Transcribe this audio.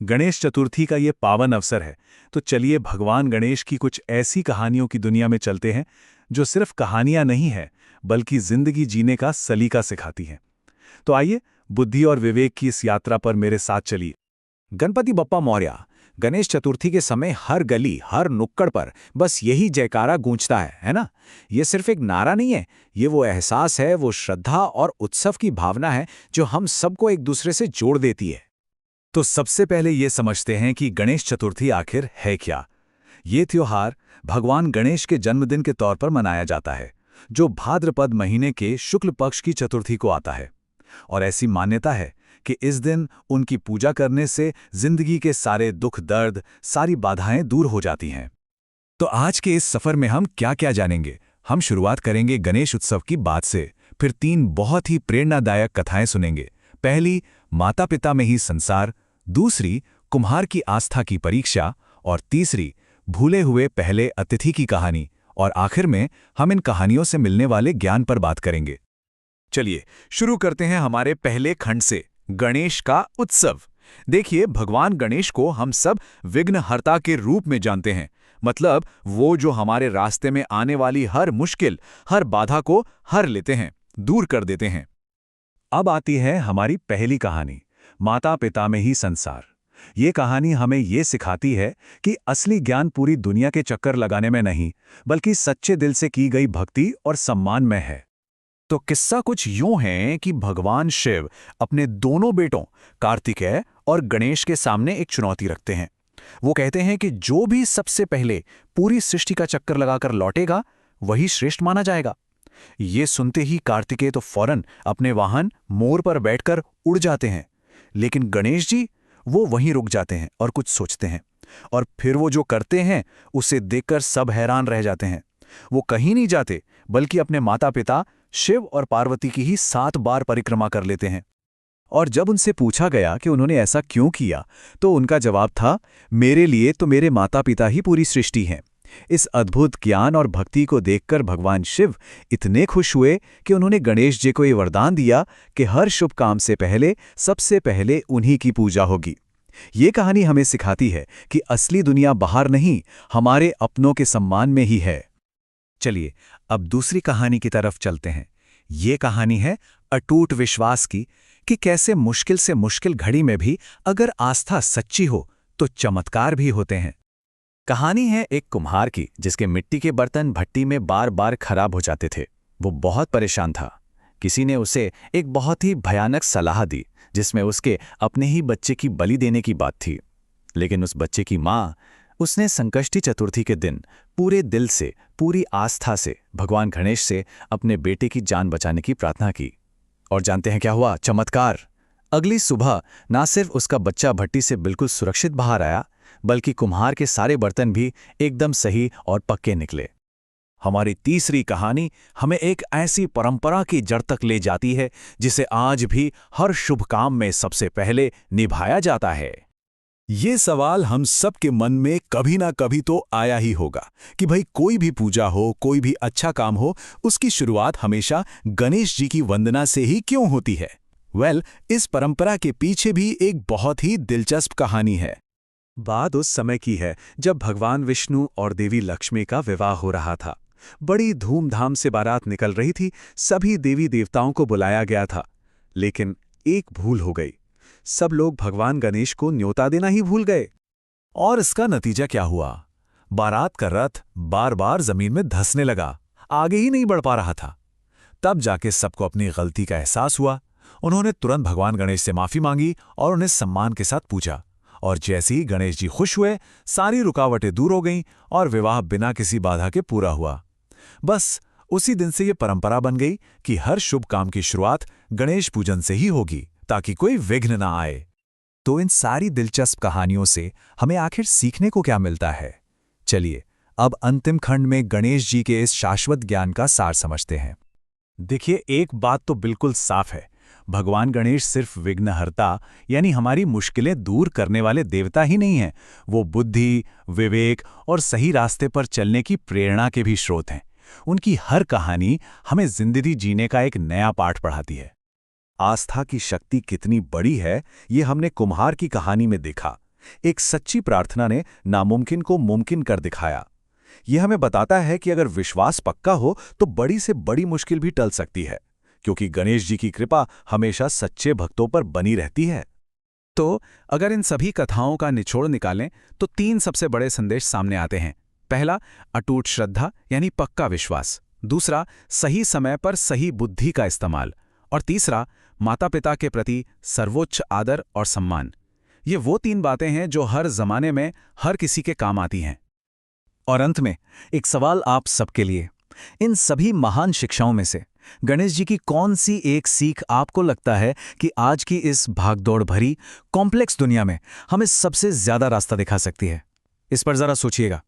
गणेश चतुर्थी का ये पावन अवसर है, तो चलिए भगवान गणेश की कुछ ऐसी कहानियों की दुनिया में चलते हैं जो सिर्फ कहानियां नहीं है, बल्कि जिंदगी जीने का सलीका सिखाती हैं। तो आइए बुद्धि और विवेक की इस यात्रा पर मेरे साथ चलिए। गणपति बप्पा मौर्य। गणेश चतुर्थी के समय हर गली हर नुक्कड़ पर बस यही जयकारा गूंजता है ना। ये सिर्फ एक नारा नहीं है, ये वो एहसास है, वो श्रद्धा और उत्सव की भावना है जो हम सबको एक दूसरे से जोड़ देती है। तो सबसे पहले ये समझते हैं कि गणेश चतुर्थी आखिर है क्या। ये त्योहार भगवान गणेश के जन्मदिन के तौर पर मनाया जाता है, जो भाद्रपद महीने के शुक्ल पक्ष की चतुर्थी को आता है। और ऐसी मान्यता है कि इस दिन उनकी पूजा करने से जिंदगी के सारे दुख दर्द, सारी बाधाएं दूर हो जाती हैं। तो आज के इस सफर में हम क्या क्या जानेंगे। हम शुरुआत करेंगे गणेश उत्सव की बात से, फिर 3 बहुत ही प्रेरणादायक कथाएं सुनेंगे। पहली, माता पिता में ही संसार। दूसरी, कुम्हार की आस्था की परीक्षा। और तीसरी, भूले हुए पहले अतिथि की कहानी। और आखिर में हम इन कहानियों से मिलने वाले ज्ञान पर बात करेंगे। चलिए शुरू करते हैं हमारे पहले खंड से, गणेश का उत्सव। देखिए, भगवान गणेश को हम सब विघ्नहर्ता के रूप में जानते हैं। मतलब वो जो हमारे रास्ते में आने वाली हर मुश्किल, हर बाधा को हर लेते हैं, दूर कर देते हैं। अब आती है हमारी पहली कहानी, माता पिता में ही संसार। ये कहानी हमें ये सिखाती है कि असली ज्ञान पूरी दुनिया के चक्कर लगाने में नहीं, बल्कि सच्चे दिल से की गई भक्ति और सम्मान में है। तो किस्सा कुछ यूं है कि भगवान शिव अपने दोनों बेटों कार्तिकेय और गणेश के सामने एक चुनौती रखते हैं। वो कहते हैं कि जो भी सबसे पहले पूरी सृष्टि का चक्कर लगाकर लौटेगा, वही श्रेष्ठ माना जाएगा। ये सुनते ही कार्तिकेय तो फौरन अपने वाहन मोर पर बैठकर उड़ जाते हैं, लेकिन गणेश जी वो वहीं रुक जाते हैं और कुछ सोचते हैं। और फिर वो जो करते हैं उसे देखकर सब हैरान रह जाते हैं। वो कहीं नहीं जाते, बल्कि अपने माता पिता शिव और पार्वती की ही 7 बार परिक्रमा कर लेते हैं। और जब उनसे पूछा गया कि उन्होंने ऐसा क्यों किया, तो उनका जवाब था, मेरे लिए तो मेरे माता पिता ही पूरी सृष्टि हैं। इस अद्भुत ज्ञान और भक्ति को देखकर भगवान शिव इतने खुश हुए कि उन्होंने गणेश जी को ये वरदान दिया कि हर शुभ काम से पहले सबसे पहले उन्हीं की पूजा होगी। ये कहानी हमें सिखाती है कि असली दुनिया बाहर नहीं, हमारे अपनों के सम्मान में ही है। चलिए अब दूसरी कहानी की तरफ चलते हैं। ये कहानी है अटूट विश्वास की, कि कैसे मुश्किल से मुश्किल घड़ी में भी अगर आस्था सच्ची हो तो चमत्कार भी होते हैं। कहानी है एक कुम्हार की, जिसके मिट्टी के बर्तन भट्टी में बार बार खराब हो जाते थे। वो बहुत परेशान था। किसी ने उसे एक बहुत ही भयानक सलाह दी, जिसमें उसके अपने ही बच्चे की बलि देने की बात थी। लेकिन उस बच्चे की माँ, उसने संकष्टी चतुर्थी के दिन पूरे दिल से, पूरी आस्था से भगवान गणेश से अपने बेटे की जान बचाने की प्रार्थना की। और जानते हैं क्या हुआ? चमत्कार। अगली सुबह ना सिर्फ उसका बच्चा भट्टी से बिल्कुल सुरक्षित बाहर आया, बल्कि कुम्हार के सारे बर्तन भी एकदम सही और पक्के निकले। हमारी तीसरी कहानी हमें एक ऐसी परंपरा की जड़ तक ले जाती है, जिसे आज भी हर शुभ काम में सबसे पहले निभाया जाता है। ये सवाल हम सब के मन में कभी ना कभी तो आया ही होगा कि भाई कोई भी पूजा हो, कोई भी अच्छा काम हो, उसकी शुरुआत हमेशा गणेश जी की वंदना से ही क्यों होती है? इस परंपरा के पीछे भी एक बहुत ही दिलचस्प कहानी है। बात उस समय की है जब भगवान विष्णु और देवी लक्ष्मी का विवाह हो रहा था। बड़ी धूमधाम से बारात निकल रही थी, सभी देवी देवताओं को बुलाया गया था। लेकिन एक भूल हो गई, सब लोग भगवान गणेश को न्योता देना ही भूल गए। और इसका नतीजा क्या हुआ? बारात का रथ बार बार जमीन में धंसने लगा, आगे ही नहीं बढ़ पा रहा था। तब जाके सबको अपनी गलती का एहसास हुआ। उन्होंने तुरंत भगवान गणेश से माफी मांगी और उन्हें सम्मान के साथ पूछा। और जैसे ही गणेश जी खुश हुए, सारी रुकावटें दूर हो गईं और विवाह बिना किसी बाधा के पूरा हुआ। बस उसी दिन से ये परंपरा बन गई कि हर शुभ काम की शुरुआत गणेश पूजन से ही होगी, ताकि कोई विघ्न ना आए। तो इन सारी दिलचस्प कहानियों से हमें आखिर सीखने को क्या मिलता है? चलिए अब अंतिम खंड में गणेश जी के इस शाश्वत ज्ञान का सार समझते हैं। देखिए, एक बात तो बिल्कुल साफ है, भगवान गणेश सिर्फ विघ्नहर्ता यानी हमारी मुश्किलें दूर करने वाले देवता ही नहीं हैं, वो बुद्धि, विवेक और सही रास्ते पर चलने की प्रेरणा के भी स्रोत हैं। उनकी हर कहानी हमें जिंदगी जीने का एक नया पाठ पढ़ाती है। आस्था की शक्ति कितनी बड़ी है, ये हमने कुम्हार की कहानी में देखा। एक सच्ची प्रार्थना ने नामुमकिन को मुमकिन कर दिखाया। यह हमें बताता है कि अगर विश्वास पक्का हो तो बड़ी से बड़ी मुश्किल भी टल सकती है, क्योंकि गणेश जी की कृपा हमेशा सच्चे भक्तों पर बनी रहती है। तो अगर इन सभी कथाओं का निचोड़ निकालें तो 3 सबसे बड़े संदेश सामने आते हैं। पहला, अटूट श्रद्धा यानी पक्का विश्वास। दूसरा, सही समय पर सही बुद्धि का इस्तेमाल। और तीसरा, माता पिता के प्रति सर्वोच्च आदर और सम्मान। ये वो 3 बातें हैं जो हर जमाने में हर किसी के काम आती हैं। और अंत में एक सवाल आप सबके लिए, इन सभी महान शिक्षाओं में से गणेश जी की कौन सी एक सीख आपको लगता है कि आज की इस भागदौड़ भरी कॉम्प्लेक्स दुनिया में हमें सबसे ज्यादा रास्ता दिखा सकती है? इस पर जरा सोचिएगा।